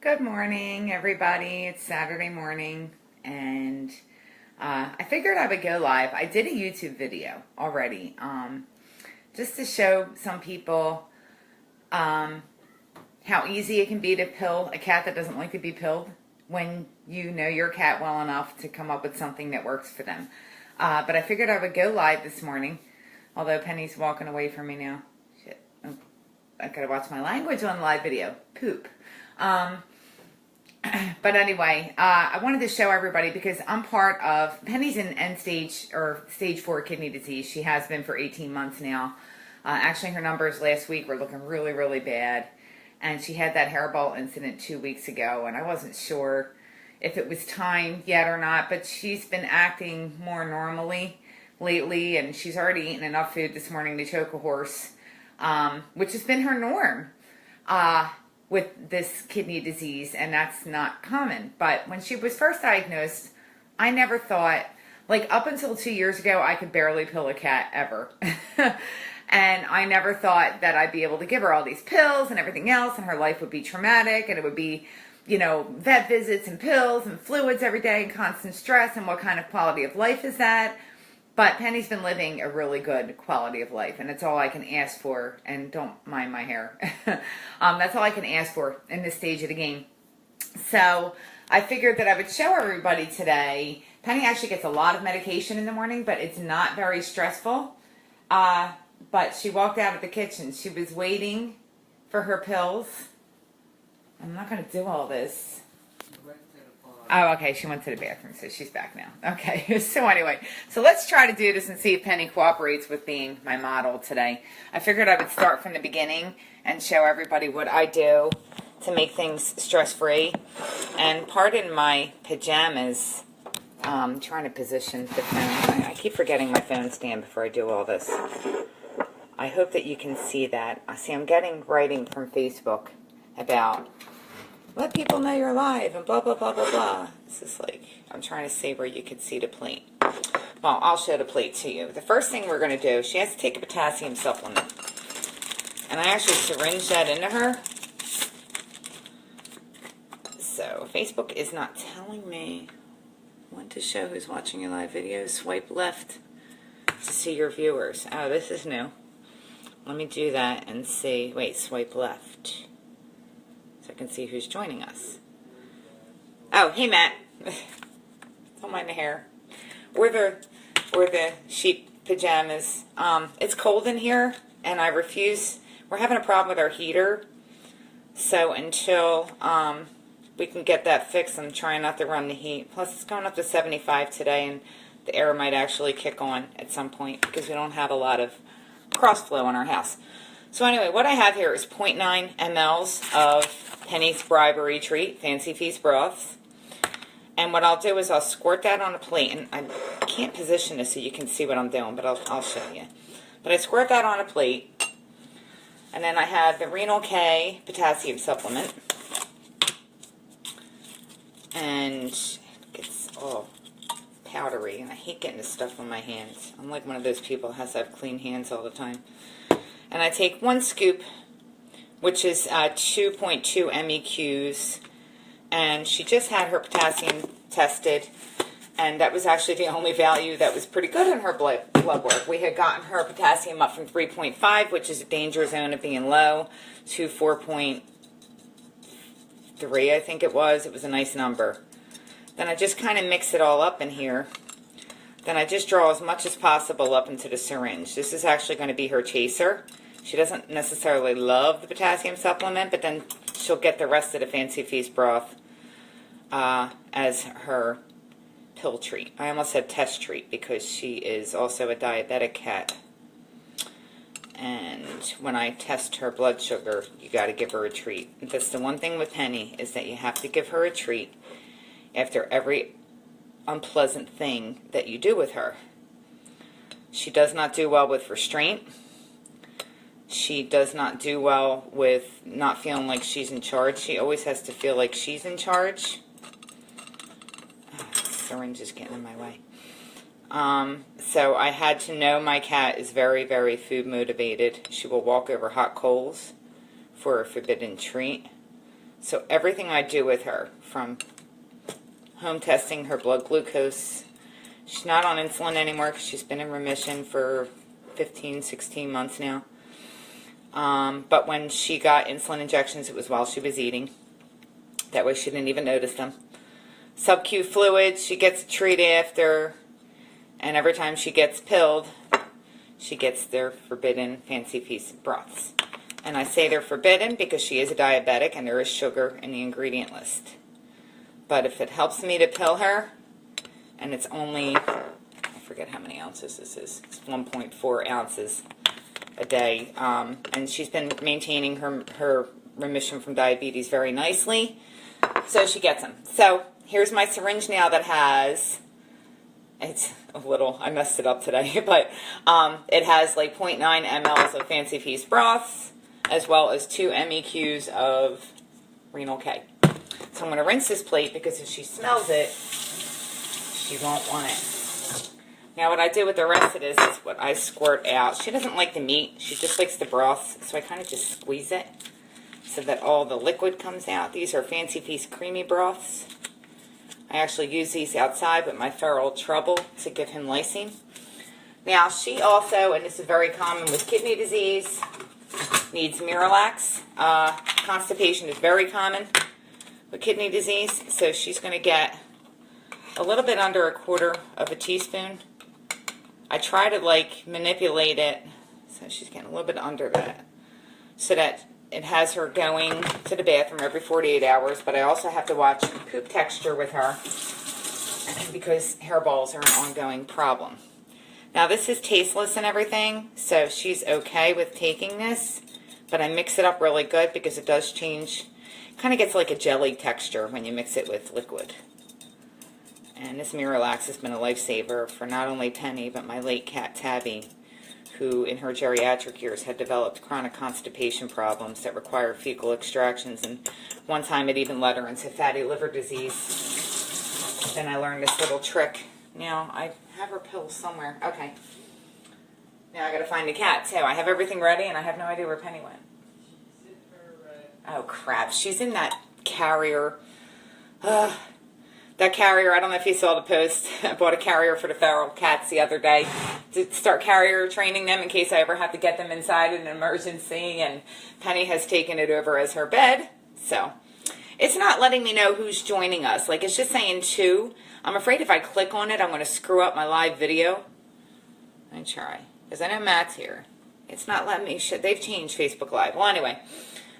Good morning, everybody. It's Saturday morning, and I figured I would go live. I did a YouTube video already, just to show some people how easy it can be to pill a cat that doesn't like to be pilled when you know your cat well enough to come up with something that works for them. But I figured I would go live this morning, although Penny's walking away from me now. Shit. Oh, I gotta watch my language on live video. Poop. But anyway, I wanted to show everybody because I'm part of Penny's in end stage or stage 4 kidney disease. She has been for 18 months now. Actually, her numbers last week were looking really, really bad. And she had that hairball incident 2 weeks ago, and I wasn't sure if it was time yet or not, but she's been acting more normally lately, and she's already eaten enough food this morning to choke a horse, which has been her norm. With this kidney disease, and that's not common. But when she was first diagnosed, I never thought, like up until 2 years ago, I could barely pill a cat ever. And I never thought that I'd be able to give her all these pills and everything else, and her life would be traumatic, and it would be, vet visits and pills and fluids every day and constant stress, and what kind of quality of life is that? But Penny's been living a really good quality of life, and it's all I can ask for. And don't mind my hair. That's all I can ask for in this stage of the game. So I figured that I would show everybody today. Penny actually gets a lot of medication in the morning, but it's not very stressful. But she walked out of the kitchen. She was waiting for her pills. I'm not going to do all this. Oh, okay, she went to the bathroom, so she's back now. Okay, so anyway, so let's try to do this and see if Penny cooperates with being my model today. I figured I would start from the beginning and show everybody what I do to make things stress-free. And pardon my pajamas. I'm trying to position the phone. I keep forgetting my phone stand before I do all this. I hope that you can see that. See, I'm getting writing from Facebook about let people know you're alive and blah, blah, blah, blah, blah. This is like, I'm trying to see where you can see the plate. Well, I'll show the plate to you. The first thing we're going to do, she has to take a potassium supplement. And I actually syringe that into her. So, Facebook is not telling me when to show who's watching your live video. Swipe left to see your viewers. Oh, this is new. Let me do that and see. Wait, swipe left. I can see who's joining us. Oh, hey Matt. Don't mind the hair. Or the sheep pajamas. It's cold in here, and I refuse. We're having a problem with our heater. So until we can get that fixed, I'm trying not to run the heat. Plus, it's going up to 75 today, and the air might actually kick on at some point because we don't have a lot of cross flow in our house. So anyway, what I have here is 0.9 mLs of Penny's Bribery Treat, Fancy Feast broths. And what I'll do is I'll squirt that on a plate. And I can't position this so you can see what I'm doing, but I'll show you. But I squirt that on a plate. And then I have the Renal K potassium supplement. And it gets all powdery. And I hate getting this stuff on my hands. I'm like one of those people who has to have clean hands all the time. And I take 1 scoop, which is 2.2 MEQs, and she just had her potassium tested, and that was actually the only value that was pretty good in her blood work. We had gotten her potassium up from 3.5, which is a danger zone of being low, to 4.3, I think it was. It was a nice number. Then I just kind of mix it all up in here. Then I just draw as much as possible up into the syringe. This is actually going to be her chaser. She doesn't necessarily love the potassium supplement, but then she'll get the rest of the Fancy Feast broth as her pill treat. I almost said test treat because she is also a diabetic cat. And when I test her blood sugar, you got to give her a treat. That's the one thing with Penny, is that you have to give her a treat after every unpleasant thing that you do with her. She does not do well with restraint. She does not do well with not feeling like she's in charge. She always has to feel like she's in charge. Oh, the syringe is getting in my way. So I had to know my cat is very, very food motivated. She will walk over hot coals for a forbidden treat. So everything I do with her, from home testing her blood glucose, she's not on insulin anymore because she's been in remission for 15, 16 months now. But when she got insulin injections, it was while she was eating. That way she didn't even notice them. Sub-Q fluids, she gets a treat after. And every time she gets pilled, she gets their forbidden Fancy Feast broths. And I say they're forbidden because she is a diabetic and there is sugar in the ingredient list. But if it helps me to pill her, and it's only, I forget how many ounces this is, it's 1.4 ounces a day, and she's been maintaining her remission from diabetes very nicely, so she gets them. So here's my syringe now that has, it's a little, I messed it up today, but it has like 0.9 mLs of Fancy Feast broths, as well as 2 MEQs of Renal K. So I'm going to rinse this plate because if she smells it, she won't want it. Now what I do with the rest of this is what I squirt out. She doesn't like the meat, she just likes the broth, so I kind of just squeeze it so that all the liquid comes out. These are Fancy Feast creamy broths. I actually use these outside with my feral Trouble to give him lysine. Now she also, and this is very common with kidney disease, needs Miralax. Constipation is very common with kidney disease, so she's going to get a little bit under 1/4 of a teaspoon. I try to like manipulate it, so she's getting a little bit under that, so that it has her going to the bathroom every 48 hours, but I also have to watch poop texture with her because hairballs are an ongoing problem. Now this is tasteless and everything, so she's okay with taking this, but I mix it up really good because it does change, kind of gets like a jelly texture when you mix it with liquid. And this Miralax has been a lifesaver for not only Penny, but my late cat Tabby, who in her geriatric years had developed chronic constipation problems that required fecal extractions, and one time it even led her into fatty liver disease. Then I learned this little trick. Now, I have her pills somewhere. Okay. Now I gotta find the cat, too. I have everything ready, and I have no idea where Penny went. Oh, crap. She's in that carrier. That carrier, I don't know if you saw the post. I bought a carrier for the feral cats the other day to start carrier training them in case I ever have to get them inside in an emergency, and Penny has taken it over as her bed. So it's not letting me know who's joining us. Like, it's just saying 2. I'm afraid if I click on it, I'm going to screw up my live video. Let me try, because I know Matt's here. It's not letting me, they've changed Facebook Live. Well, anyway.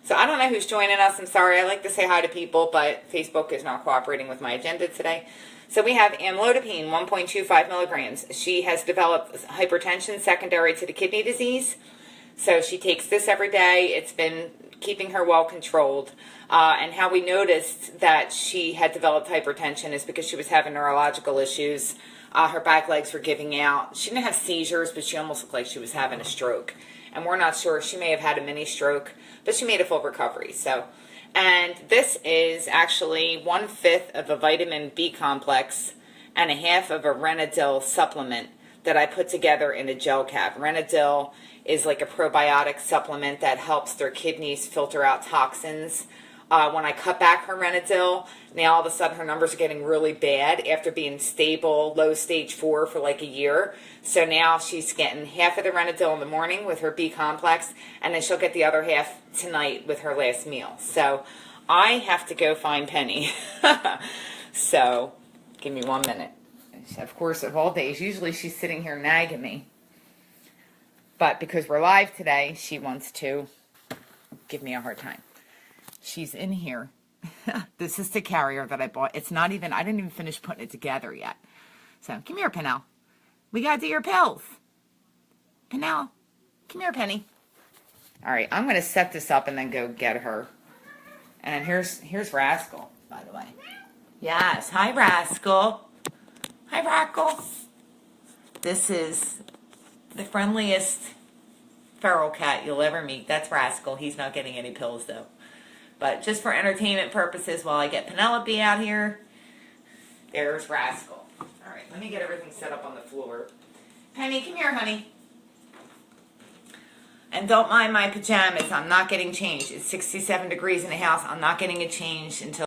So I don't know who's joining us. I'm sorry. I like to say hi to people, but Facebook is not cooperating with my agenda today. So we have amlodipine, 1.25 milligrams. She has developed hypertension secondary to the kidney disease. So she takes this every day. It's been keeping her well controlled. And how we noticed that she had developed hypertension is because she was having neurological issues. Her back legs were giving out. She didn't have seizures, but she almost looked like she was having a stroke. And we're not sure. She may have had a mini stroke, but she made a full recovery. So, and this is actually 1/5 of a vitamin B complex and 1/2 of a Renadil supplement that I put together in a gel cap. Renadil is like a probiotic supplement that helps their kidneys filter out toxins. When I cut back her Renadil, now all of a sudden her numbers are getting really bad after being stable, low stage 4 for like a year. So now she's getting 1/2 of the Renadil in the morning with her B complex, and then she'll get the other 1/2 tonight with her last meal. So I have to go find Penny. So give me 1 minute. Of course, of all days, usually she's sitting here nagging me. But because we're live today, she wants to give me a hard time. She's in here. This is the carrier that I bought. It's not even, I didn't even finish putting it together yet. So, come here, Pinnell. We got to do your pills. Pinnell, come here, Penny. All right, I'm going to set this up and then go get her. And here's Rascal, by the way. Yes, hi, Rascal. Hi, Rascal. This is the friendliest feral cat you'll ever meet. That's Rascal. He's not getting any pills, though. But just for entertainment purposes, while I get Penelope out here, there's Rascal. All right, let me get everything set up on the floor. Penny, come here, honey. And don't mind my pajamas. I'm not getting changed. It's 67 degrees in the house. I'm not getting it changed until